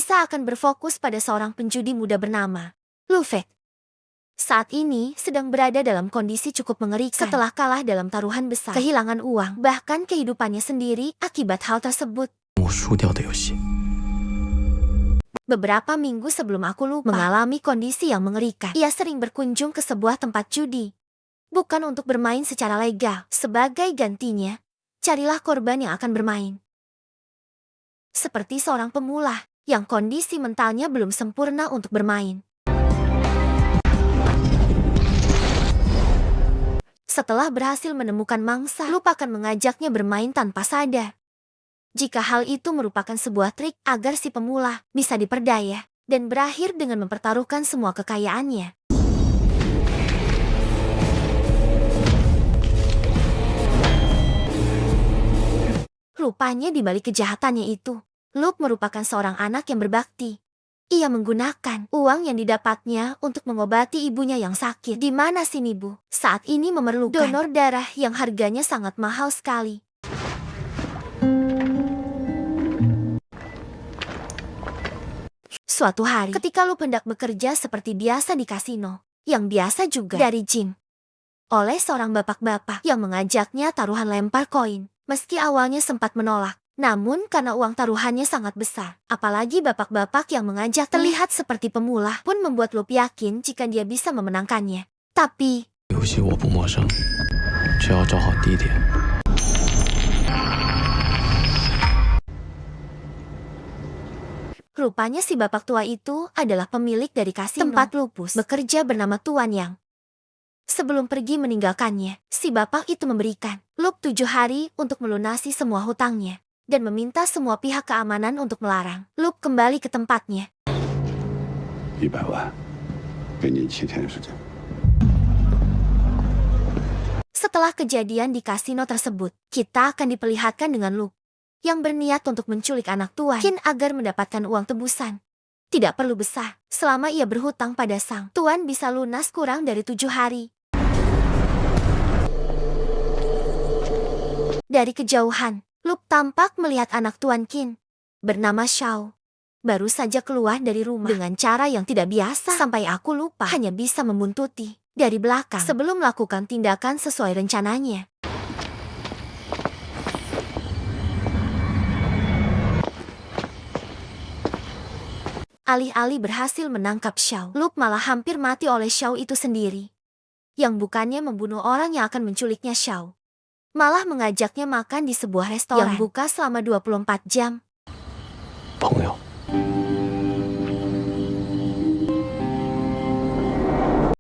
Lisa akan berfokus pada seorang penjudi muda bernama Lu Feng. Saat ini sedang berada dalam kondisi cukup mengerikan setelah kalah dalam taruhan besar, kehilangan uang, bahkan kehidupannya sendiri akibat hal tersebut. Beberapa minggu sebelum aku lupa, mengalami kondisi yang mengerikan. Ia sering berkunjung ke sebuah tempat judi. Bukan untuk bermain secara legal. Sebagai gantinya, carilah korban yang akan bermain. Seperti seorang pemula, yang kondisi mentalnya belum sempurna untuk bermain. Setelah berhasil menemukan mangsa, Lu akan mengajaknya bermain tanpa sadar. Jika hal itu merupakan sebuah trik agar si pemula bisa diperdaya dan berakhir dengan mempertaruhkan semua kekayaannya. Rupanya di balik kejahatannya itu, Luke merupakan seorang anak yang berbakti. Ia menggunakan uang yang didapatnya untuk mengobati ibunya yang sakit. Di mana si ibu saat ini memerlukan donor darah yang harganya sangat mahal sekali. Suatu hari, ketika Lu hendak bekerja seperti biasa di kasino, yang biasa juga dari gym, oleh seorang bapak-bapak yang mengajaknya taruhan lempar koin. Meski awalnya sempat menolak, namun karena uang taruhannya sangat besar, apalagi bapak-bapak yang mengajak terlihat seperti pemula pun membuat Lu yakin jika dia bisa memenangkannya. Tapi rupanya si bapak tua itu adalah pemilik dari kasino tempat Lupus bekerja bernama Tuan Yang. Sebelum pergi meninggalkannya, si bapak itu memberikan Luke 7 hari untuk melunasi semua hutangnya dan meminta semua pihak keamanan untuk melarang Luke kembali ke tempatnya. 100万，给你7天时间。 Setelah kejadian di kasino tersebut, kita akan diperlihatkan dengan Luke yang berniat untuk menculik anak Tuan Qin agar mendapatkan uang tebusan. Tidak perlu besar, selama ia berhutang pada sang Tuan bisa lunas kurang dari 7 hari. Dari kejauhan, Luke tampak melihat anak Tuan Qin bernama Xiao. Baru saja keluar dari rumah dengan cara yang tidak biasa sampai aku lupa hanya bisa membuntuti dari belakang sebelum melakukan tindakan sesuai rencananya. Alih-alih berhasil menangkap Xiao, Luke malah hampir mati oleh Xiao itu sendiri. Yang bukannya membunuh orang yang akan menculiknya Xiao, malah mengajaknya makan di sebuah restoran yang buka selama 24 jam.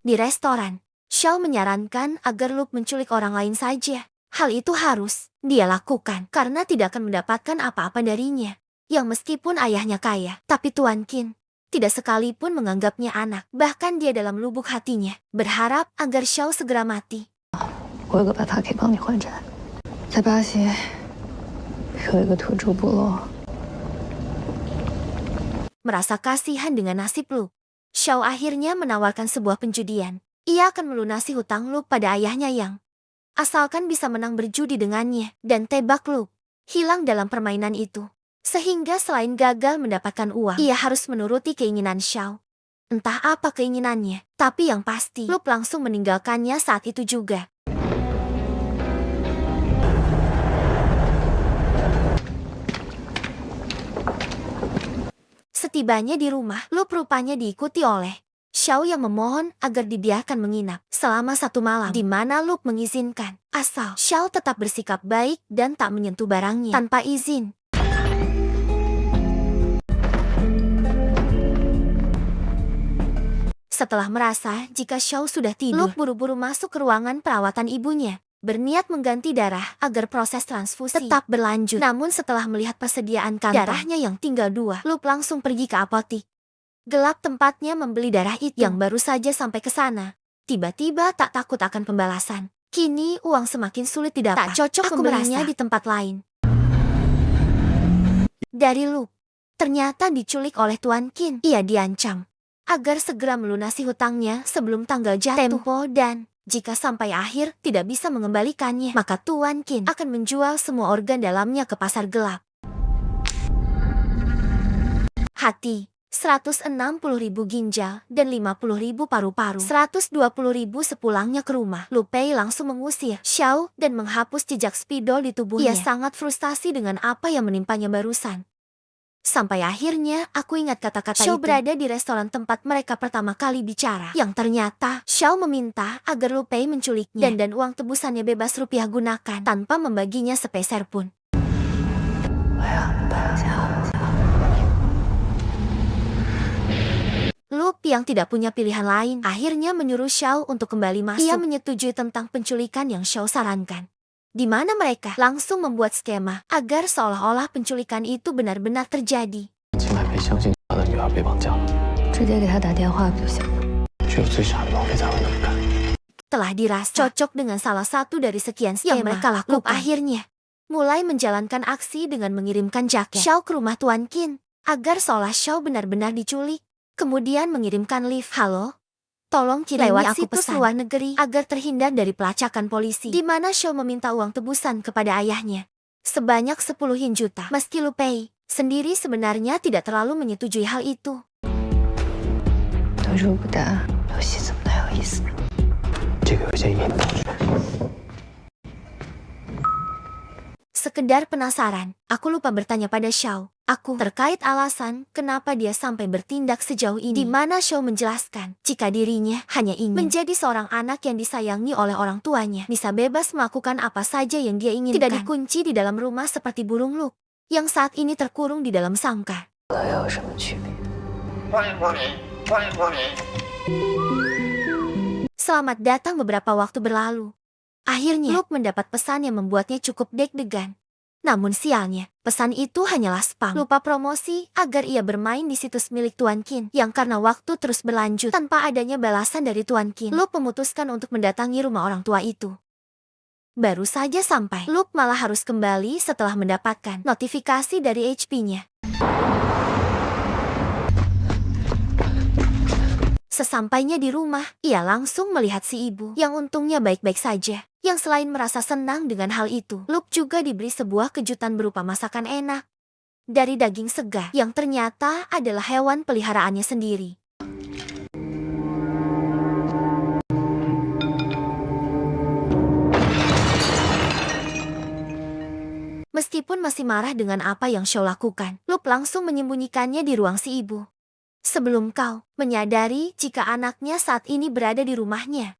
Di restoran, Xiao menyarankan agar Luke menculik orang lain saja. Hal itu harus dia lakukan karena tidak akan mendapatkan apa-apa darinya. Yang meskipun ayahnya kaya, tapi Tuan Qin tidak sekalipun menganggapnya anak. Bahkan dia dalam lubuk hatinya berharap agar Xiao segera mati. 我有个办法可以帮你还债，在巴西有一个土著部落。 Merasa kasihan dengan nasib Luke, Xiao akhirnya menawarkan sebuah penjudian. Ia akan melunasi hutang Luke pada ayahnya yang asalkan bisa menang berjudi dengannya dan tebak Luke hilang dalam permainan itu. Sehingga selain gagal mendapatkan uang, ia harus menuruti keinginan Xiao. Entah apa keinginannya, tapi yang pasti Luke langsung meninggalkannya saat itu juga. Setibanya di rumah, Luke rupanya diikuti oleh Xiao yang memohon agar dibiarkan menginap selama 1 malam, di mana Luke mengizinkan asal Xiao tetap bersikap baik dan tak menyentuh barangnya tanpa izin. Setelah merasa jika Xiao sudah tidur, Luke buru-buru masuk ke ruangan perawatan ibunya, berniat mengganti darah agar proses transfusi tetap berlanjut. Namun setelah melihat persediaan kantong darahnya yang tinggal 2, Luke langsung pergi ke apotik. Gelap tempatnya membeli darah itu yang baru saja sampai ke sana. Tiba-tiba tak takut akan pembalasan. Kini uang semakin sulit didapat. Tak cocok membelinya di tempat lain. Dari Luke, ternyata diculik oleh Tuan Qin. Ia diancam agar segera melunasi hutangnya sebelum tanggal jatuh tempo dan jika sampai akhir tidak bisa mengembalikannya, maka Tuan Qin akan menjual semua organ dalamnya ke pasar gelap. hati, 160.000 ginjal, dan 50.000 paru-paru. 120.000 sepulangnya ke rumah. Lu Pei langsung mengusir Xiao dan menghapus jejak spidol di tubuhnya. Ia sangat frustasi dengan apa yang menimpanya barusan. Sampai akhirnya aku ingat kata-kata Xiao berada di restoran tempat mereka pertama kali bicara. Yang ternyata Xiao meminta agar Lu Pei menculiknya dan uang tebusannya bebas rupiah gunakan tanpa membaginya sepeser pun. Lup yang tidak punya pilihan lain akhirnya menyuruh Xiao untuk kembali masuk. Ia menyetujui tentang penculikan yang Xiao sarankan. Di mana mereka langsung membuat skema agar seolah-olah penculikan itu benar-benar terjadi. 秦海培相信他的女儿被绑架了，直接给他打电话不就行了？只有最傻的王妃才会那么干。 Telah dirasa cocok dengan salah satu dari sekian skema yang mereka lakukan. Lup akhirnya mulai menjalankan aksi dengan mengirimkan jaket Xiao ke rumah Tuan Qin agar seolah Xiao benar-benar diculik. Kemudian mengirimkan lift. Halo, tolong kirimi lewat situs luar negeri agar terhindar dari pelacakan polisi. Di mana Xiao meminta uang tebusan kepada ayahnya sebanyak 10 juta. Meski Lu Pei sendiri sebenarnya tidak terlalu menyetujui hal itu. 对入不答，游戏怎么能有意思呢？这个有些引导学。 Sekedar penasaran, aku lupa bertanya pada Xiao. Terkait alasan kenapa dia sampai bertindak sejauh ini. Di mana Xiao menjelaskan jika dirinya hanya ingin menjadi seorang anak yang disayangi oleh orang tuanya, bisa bebas melakukan apa saja yang dia inginkan, tidak dikunci di dalam rumah seperti burung Lup yang saat ini terkurung di dalam sangkar. 有什么区别？ Selamat datang beberapa waktu berlalu. Akhirnya, Lup mendapat pesan yang membuatnya cukup deg-degan. Namun sialnya, pesan itu hanyalah spam. Lupa promosi agar ia bermain di situs milik Tuan Qin. Yang karena waktu terus berlanjut tanpa adanya balasan dari Tuan Qin, Lup memutuskan untuk mendatangi rumah orang tua itu. Baru saja sampai, Lup malah harus kembali setelah mendapatkan notifikasi dari HP-nya. Sesampainya di rumah, ia langsung melihat si ibu yang untungnya baik-baik saja. Yang selain merasa senang dengan hal itu, Lup juga diberi sebuah kejutan berupa masakan enak dari daging segar yang ternyata adalah hewan peliharaannya sendiri. Meskipun masih marah dengan apa yang Xiao lakukan, Lup langsung menyembunyikannya di ruang si ibu. Sebelum kau menyadari jika anaknya saat ini berada di rumahnya.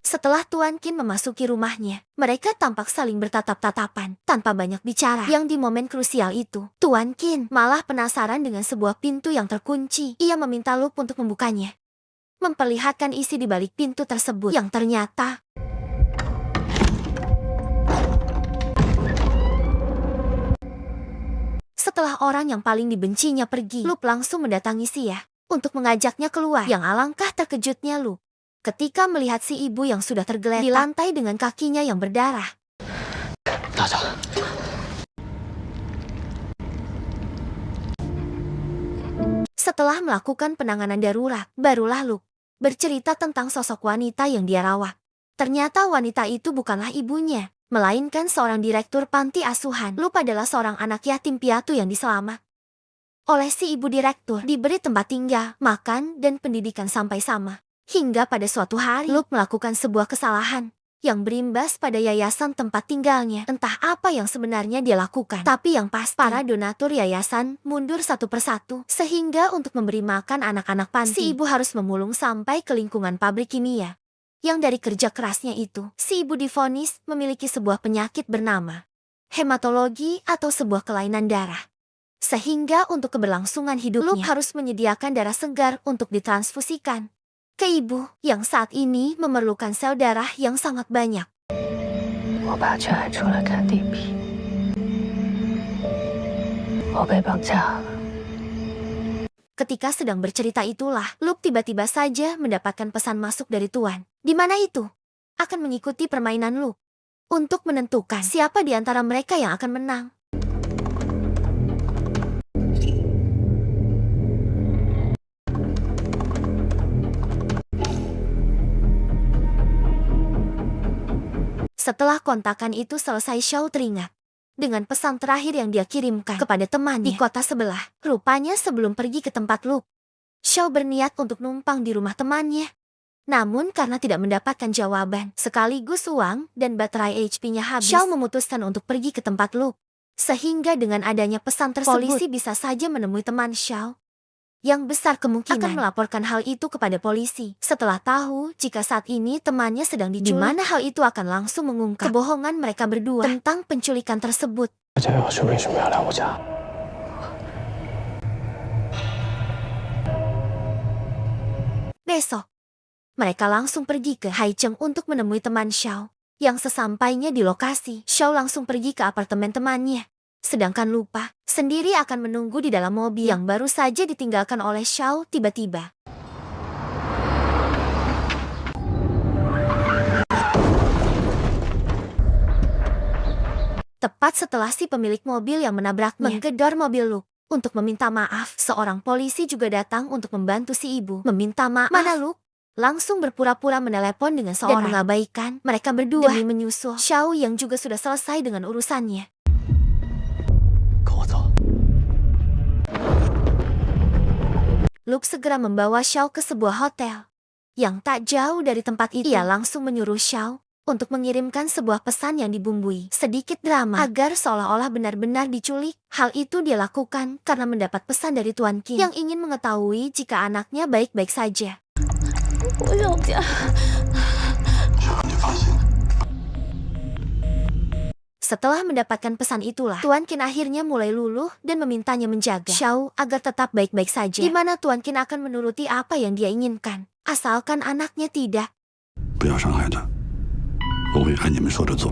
Setelah Tuan Qin memasuki rumahnya, mereka tampak saling bertatap-tatapan tanpa banyak bicara. Yang di momen krusial itu, Tuan Qin malah penasaran dengan sebuah pintu yang terkunci. Ia meminta Lup untuk membukanya, memperlihatkan isi di balik pintu tersebut yang ternyata setelah orang yang paling dibencinya pergi, Lup langsung mendatangi Xia untuk mengajaknya keluar. Yang alangkah terkejutnya Lup ketika melihat si ibu yang sudah tergeletak di lantai dengan kakinya yang berdarah. Setelah melakukan penanganan darurat, barulah Lup bercerita tentang sosok wanita yang dia rawat. Ternyata wanita itu bukanlah ibunya, melainkan seorang direktur panti asuhan. Lup adalah seorang anak yatim piatu yang diselamat oleh si ibu direktur, diberi tempat tinggal, makan, dan pendidikan sampai sama. Hingga pada suatu hari, Lup melakukan sebuah kesalahan yang berimbas pada yayasan tempat tinggalnya. Entah apa yang sebenarnya dia lakukan, tapi yang pasti para donatur yayasan mundur satu persatu, sehingga untuk memberi makan anak-anak panti, si ibu harus memulung sampai ke lingkungan pabrik kimia. Yang dari kerja kerasnya itu, si ibu divonis memiliki sebuah penyakit bernama hematologi atau sebuah kelainan darah. Sehingga untuk keberlangsungan hidupnya, Lup harus menyediakan darah segar untuk ditransfusikan ke ibu yang saat ini memerlukan sel darah yang sangat banyak. Ketika sedang bercerita itulah, Lup tiba-tiba saja mendapatkan pesan masuk dari Tuan. Di mana itu akan mengikuti permainan Lup untuk menentukan siapa di antara mereka yang akan menang. Setelah kontakan itu selesai, Xiao teringat dengan pesan terakhir yang dia kirimkan kepada temannya di kota sebelah. Rupanya sebelum pergi ke tempat Luke, Xiao berniat untuk numpang di rumah temannya. Namun karena tidak mendapatkan jawaban, sekaligus uang dan baterai HP-nya habis, Xiao memutuskan untuk pergi ke tempat Luke. Sehingga dengan adanya pesan tersebut, polisi bisa saja menemui teman Xiao yang besar kemungkinan akan melaporkan hal itu kepada polisi. Setelah tahu jika saat ini temannya sedang diculik, di mana hal itu akan langsung mengungkap kebohongan mereka berdua tentang penculikan tersebut. 大家要是为什么要来我家？ Besok, mereka langsung pergi ke Haicheng untuk menemui teman Xiao. Yang sesampainya di lokasi, Xiao langsung pergi ke apartemen temannya. Sedangkan Lupa sendiri akan menunggu di dalam mobil yang baru saja ditinggalkan oleh Xiao tiba-tiba. Tepat setelah si pemilik mobil yang menabraknya menggedor mobil Luke untuk meminta maaf, seorang polisi juga datang untuk membantu si ibu meminta maaf. Mana Luke? Langsung berpura-pura menelepon dengan seorang dan mengabaikan mereka berdua demi menyusul Xiao yang juga sudah selesai dengan urusannya. 跟我走。 Luke segera membawa Xiao ke sebuah hotel yang tak jauh dari tempat itu. Ia langsung menyuruh Xiao untuk mengirimkan sebuah pesan yang dibumbui sedikit drama agar seolah-olah benar-benar diculik. Hal itu dia lakukan karena mendapat pesan dari Tuan Qin yang ingin mengetahui jika anaknya baik-baik saja. 我想家。 Setelah mendapatkan pesan itulah, Tuan Qin akhirnya mulai luluh dan memintanya menjaga Xiao agar tetap baik-baik saja. Di mana Tuan Qin akan menuruti apa yang dia inginkan, asalkan anaknya tidak. 不要伤害他，我会按你们说的做。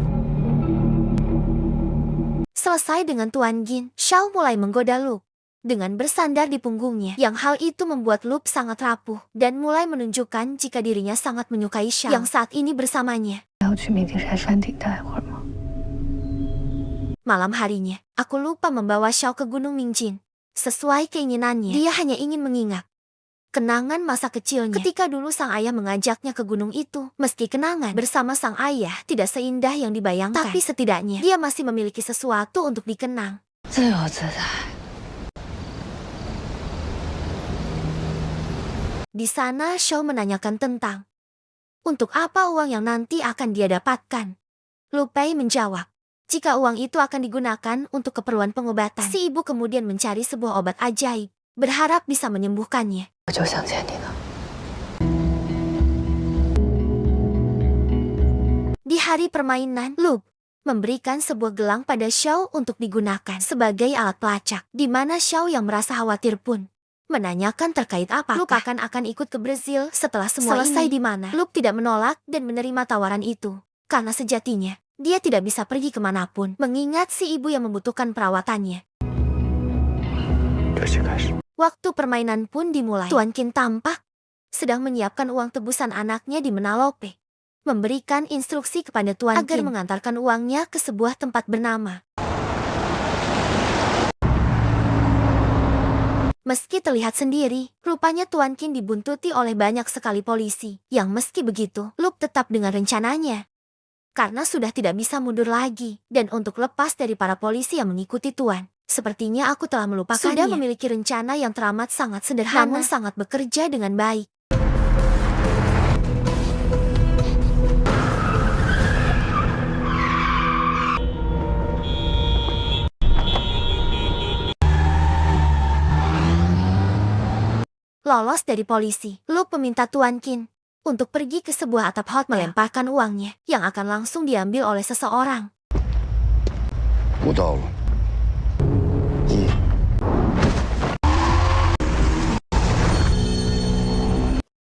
Selesai dengan Tuan Qin, Xiao mulai menggoda Luke dengan bersandar di punggungnya, yang hal itu membuat Luke sangat rapuh dan mulai menunjukkan jika dirinya sangat menyukai Xiao yang saat ini bersamanya. 要去鸣笛山山顶待会儿吗？ Malam harinya, aku lupa membawa Xiao ke Gunung Mingjin. Sesuai keinginannya, dia hanya ingin mengingat kenangan masa kecilnya ketika dulu sang ayah mengajaknya ke gunung itu. Meski kenangan bersama sang ayah tidak seindah yang dibayangkan, tapi setidaknya dia masih memiliki sesuatu untuk dikenang. 自由自在。 Di sana Xiao menanyakan tentang untuk apa uang yang nanti akan dia dapatkan. Lu Pei menjawab, jika uang itu akan digunakan untuk keperluan pengobatan. Si ibu kemudian mencari sebuah obat ajaib, berharap bisa menyembuhkannya. 我就想见你呢。 Di hari permainan, Luke memberikan sebuah gelang pada Xiao untuk digunakan sebagai alat pelacak, di mana Xiao yang merasa khawatir pun menanyakan terkait apa. Luke akan ikut ke Brazil setelah semua selesai, di mana Luke tidak menolak dan menerima tawaran itu. Karena sejatinya, dia tidak bisa pergi kemanapun, mengingat si ibu yang membutuhkan perawatannya. 这期开始， Waktu permainan pun dimulai. Tuan Qin tampak sedang menyiapkan uang tebusan anaknya di Menalope, memberikan instruksi kepada Tuan agar mengantarkan uangnya ke sebuah tempat bernama. Meski terlihat sendiri, rupanya Tuan Qin dibuntuti oleh banyak sekali polisi. Yang meski begitu, Luke tetap dengan rencananya. Karena sudah tidak bisa mundur lagi. Dan untuk lepas dari para polisi yang mengikuti Tuan, sepertinya aku telah melupakannya. Sudah memiliki rencana yang teramat sangat sederhana, namun sangat bekerja dengan baik. Lolos dari polisi, Luke meminta Tuan Qin untuk pergi ke sebuah atap hotel, melemparkan uangnya yang akan langsung diambil oleh seseorang. 我到了。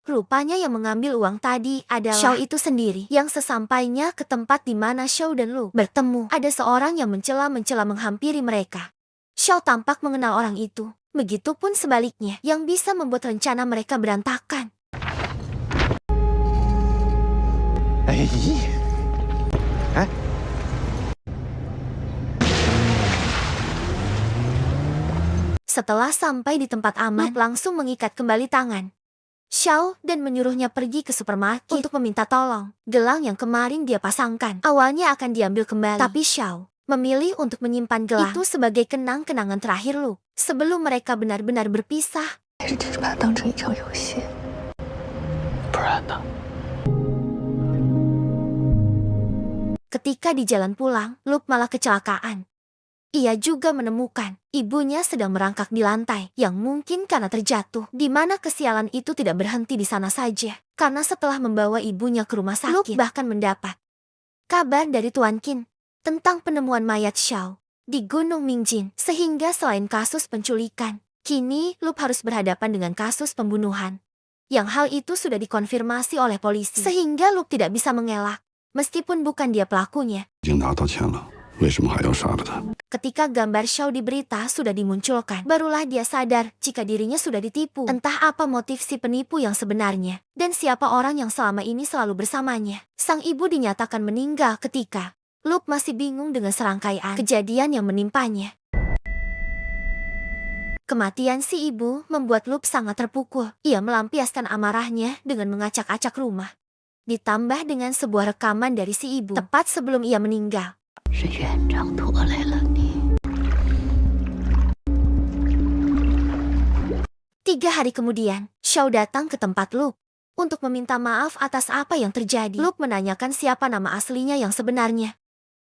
Rupanya yang mengambil uang tadi adalah Xiao itu sendiri. Yang sesampainya ke tempat di mana Xiao dan Luke bertemu, ada seorang yang mencela-mencela menghampiri mereka. Xiao tampak mengenal orang itu. Begitupun sebaliknya, yang bisa membuat rencana mereka berantakan. Setelah sampai di tempat aman, Luke langsung mengikat kembali tangan Xiao dan menyuruhnya pergi ke supermarket untuk meminta tolong. Gelang yang kemarin dia pasangkan awalnya akan diambil kembali, tapi Xiao memilih untuk menyimpan gelang itu sebagai kenang-kenangan terakhir Luke sebelum mereka benar-benar berpisah. 还是只是把它当成一场游戏？ 不然呢？ Ketika di jalan pulang, Luke malah kecelakaan. Ia juga menemukan ibunya sedang merangkak di lantai, yang mungkin karena terjatuh, di mana kesialan itu tidak berhenti di sana saja. Karena setelah membawa ibunya ke rumah sakit, Luke bahkan mendapat kabar dari Tuan Qin tentang penemuan mayat Xiao di Gunung Mingjin. Sehingga selain kasus penculikan, kini Luke harus berhadapan dengan kasus pembunuhan. Yang hal itu sudah dikonfirmasi oleh polisi, sehingga Luke tidak bisa mengelak, meskipun bukan dia pelakunya. 已经拿到钱了，为什么还要杀了他？ Ketika gambar Xiao di berita sudah dimunculkan, barulah dia sadar jika dirinya sudah ditipu. Entah apa motif si penipu yang sebenarnya, dan siapa orang yang selama ini selalu bersamanya. Sang ibu dinyatakan meninggal ketika Luke masih bingung dengan serangkaian kejadian yang menimpanya. Kematian si ibu membuat Luke sangat terpukul. Ia melampiaskan amarahnya dengan mengacak-acak rumah. Ditambah dengan sebuah rekaman dari si ibu tepat sebelum ia meninggal. 是院长拖累了你。 3 hari kemudian, Xiao datang ke tempat Luke untuk meminta maaf atas apa yang terjadi. Luke menanyakan siapa nama aslinya yang sebenarnya,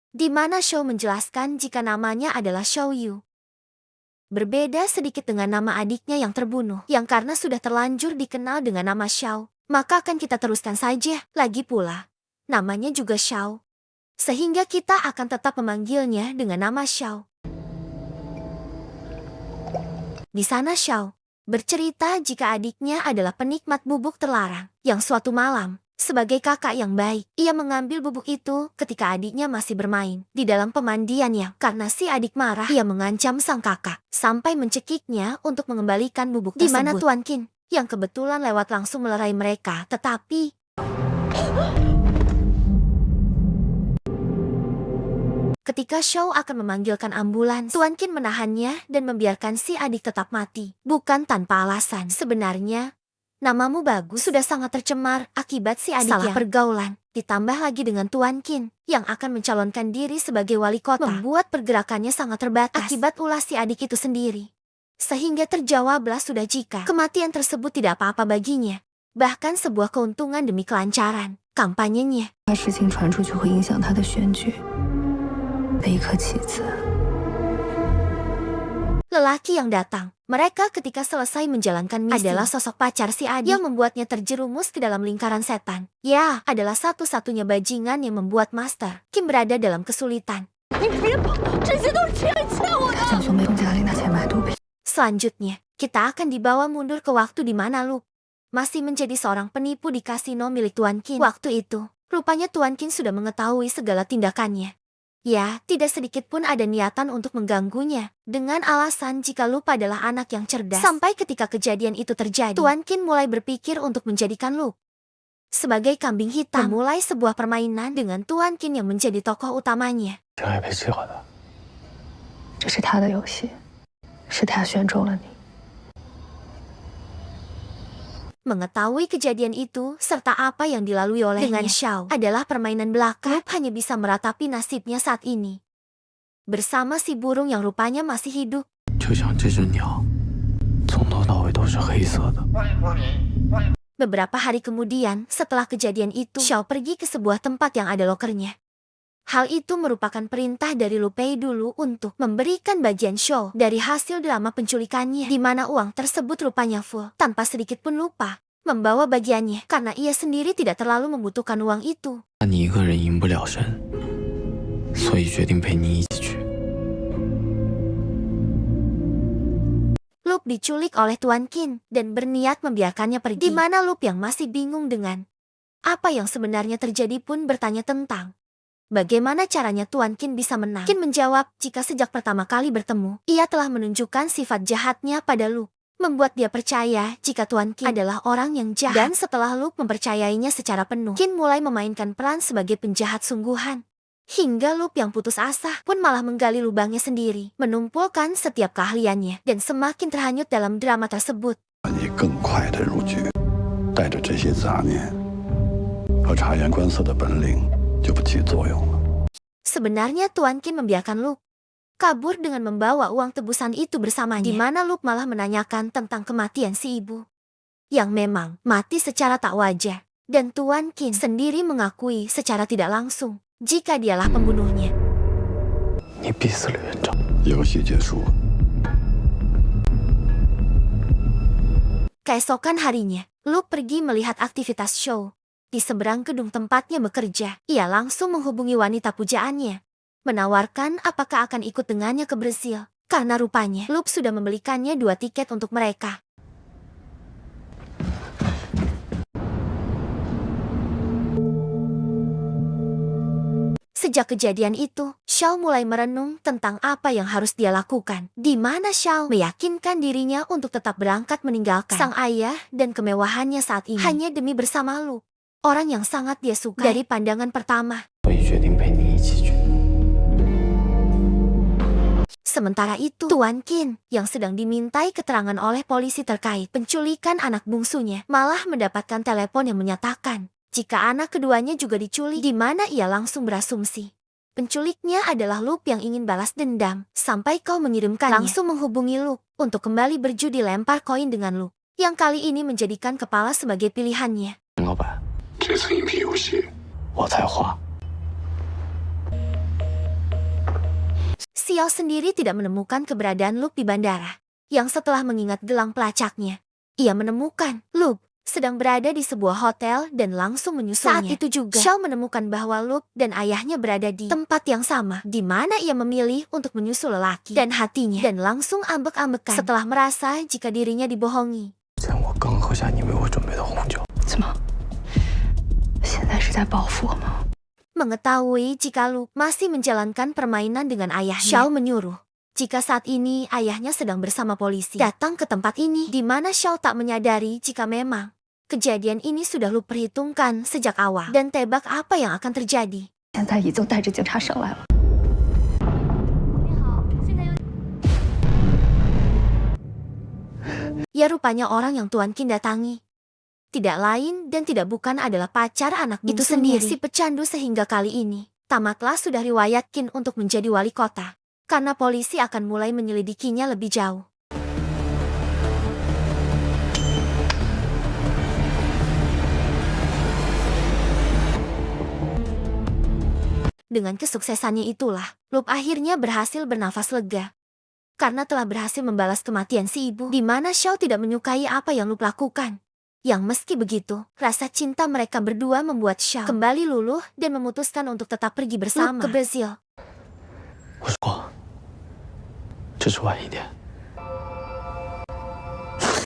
di mana Xiao menjelaskan jika namanya adalah Xiao Yu. Berbeda sedikit dengan nama adiknya yang terbunuh, yang karena sudah terlanjur dikenal dengan nama Xiao, maka akan kita teruskan saja. Lagi pula, namanya juga Xiao, sehingga kita akan tetap memanggilnya dengan nama Xiao. Di sana Xiao bercerita jika adiknya adalah penikmat bubuk terlarang, yang suatu malam, sebagai kakak yang baik, ia mengambil bubuk itu ketika adiknya masih bermain di dalam pemandiannya. Karena si adik marah, ia mengancam sang kakak sampai mencekiknya untuk mengembalikan bubuk tersebut. Di mana Tuan Qin yang kebetulan lewat langsung melerai mereka, tetapi ketika Xiao akan memanggilkan ambulans, Tuan Qin menahannya dan membiarkan si adik tetap mati. Bukan tanpa alasan. Sebenarnya, namamu bagus sudah sangat tercemar akibat si adik salah pergaulan. Ditambah lagi dengan Tuan Qin yang akan mencalonkan diri sebagai wali kota, membuat pergerakannya sangat terbatas akibat ulah si adik itu sendiri. Sehingga terjawablah sudah jika kematian tersebut tidak apa-apa baginya. Bahkan sebuah keuntungan demi kelancaran kampanyenya. 怕事情传出去会影响他的选举。 被一颗棋子。 Lelaki yang datang, mereka ketika selesai menjalankan misi adalah sosok pacar si adik yang membuatnya terjerumus ke dalam lingkaran setan. Ya, adalah satu-satunya bajingan yang membuat Master Qin berada dalam kesulitan. 他想从梅东家里拿钱买毒品。 Selanjutnya, kita akan dibawa mundur ke waktu di mana Luke masih menjadi seorang penipu di kasino milik Tuan Qin. Waktu itu, rupanya Tuan Qin sudah mengetahui segala tindakannya. Ya, tidak sedikit pun ada niatan untuk mengganggunya, dengan alasan jika Luke adalah anak yang cerdas. Sampai ketika kejadian itu terjadi, Tuan Qin mulai berpikir untuk menjadikan Luke sebagai kambing hitam, memulai sebuah permainan dengan Tuan Qin yang menjadi tokoh utamanya. 真爱被计划的， 这是他的游戏，是他选中了你。 Mengetahui kejadian itu serta apa yang dilalui olehnya dengan Xiao adalah permainan belaka. Luke hanya bisa meratapi nasibnya saat ini bersama si burung yang rupanya masih hidup. 就像这只鸟，从头到尾都是黑色的。 Beberapa hari kemudian setelah kejadian itu, Xiao pergi ke sebuah tempat yang ada lokernya. Hal itu merupakan perintah dari Lu Pei dulu untuk memberikan bagian show dari hasil drama penculikannya, di mana uang tersebut rupanya full, tanpa sedikit pun lupa membawa bagiannya, karena ia sendiri tidak terlalu membutuhkan uang itu. 怕你一个人赢不了神，所以决定陪你一起去。 Luke diculik oleh Tuan Qin dan berniat membiarkannya pergi, di mana Luke yang masih bingung dengan apa yang sebenarnya terjadi pun bertanya tentang bagaimana caranya Tuan Qin bisa menang. Qin menjawab jika sejak pertama kali bertemu, ia telah menunjukkan sifat jahatnya pada Luke, membuat dia percaya jika Tuan Qin adalah orang yang jahat. Dan setelah Luke mempercayainya secara penuh, Qin mulai memainkan peran sebagai penjahat sungguhan. Hingga Luke yang putus asa pun malah menggali lubangnya sendiri, menumpulkan setiap keahliannya, dan semakin terhanyut dalam drama tersebut. 你更快的入局。带着这些杂念和察言观色的本领就不起作用了。 Sebenarnya Tuan Qin membiarkan Luke kabur dengan membawa uang tebusan itu bersamanya. Di mana Luke malah menanyakan tentang kematian si ibu yang memang mati secara tak wajar. Dan Tuan Qin sendiri mengakui secara tidak langsung jika dialah pembunuhnya. 你逼死了园长。游戏结束了。 Keesokan harinya, Luke pergi melihat aktivitas show. Di seberang gedung tempatnya bekerja, ia langsung menghubungi wanita pujaannya, menawarkan apakah akan ikut dengannya ke Brasil. Karena rupanya Luke sudah membelikannya 2 tiket untuk mereka. Sejak kejadian itu, Xiao mulai merenung tentang apa yang harus dia lakukan. Di mana Xiao meyakinkan dirinya untuk tetap berangkat meninggalkan sang ayah dan kemewahannya saat ini hanya demi bersama Luke, orang yang sangat dia suka dari pandangan pertama. 所以决定陪你一起去。 Sementara itu, Tuan Qin yang sedang dimintai keterangan oleh polisi terkait penculikan anak bungsunya malah mendapatkan telepon yang menyatakan jika anak keduanya juga diculik, di mana ia langsung berasumsi penculiknya adalah Luke yang ingin balas dendam. Sampai kau mengirimkannya langsung menghubungi Luke untuk kembali berjudi lempar koin dengan Luke, yang kali ini menjadikan kepala sebagai pilihannya. 老板，这次硬币游戏我才花。 Xiao sendiri tidak menemukan keberadaan Luke di bandara, yang setelah mengingat gelang pelacaknya, ia menemukan Luke sedang berada di sebuah hotel dan langsung menyusulnya. Saat itu juga, Xiao menemukan bahwa Luke dan ayahnya berada di tempat yang sama, di mana ia memilih untuk menyusul lelaki dan hatinya, dan langsung ambek-ambekan setelah merasa jika dirinya dibohongi. 见我刚喝下你为我准备的红酒。怎么？现在是在报复我吗？ Mengetahui jika Luke masih menjalankan permainan dengan ayahnya, Xiao menyuruh jika saat ini ayahnya sedang bersama polisi datang ke tempat ini, di mana Xiao tak menyadari jika memang kejadian ini sudah Luke perhitungkan sejak awal dan tebak apa yang akan terjadi. 现在已经带着警察上来了。 Ya rupanya orang yang Tuan Qin datangi tidak lain dan tidak bukan adalah pacar anak itu sendiri, si pecandu sehingga kali ini tamatlah sudah riwayat Qin untuk menjadi wali kota, karena polisi akan mulai menyelidikinya lebih jauh. Dengan kesuksesannya itulah, Luke akhirnya berhasil bernafas lega. Karena telah berhasil membalas kematian si ibu, di mana Xiao tidak menyukai apa yang Luke lakukan. Yang meski begitu, rasa cinta mereka berdua membuat Xiao kembali luluh dan memutuskan untuk tetap pergi bersama Luke ke Brasil. 我说过，只是晚一点。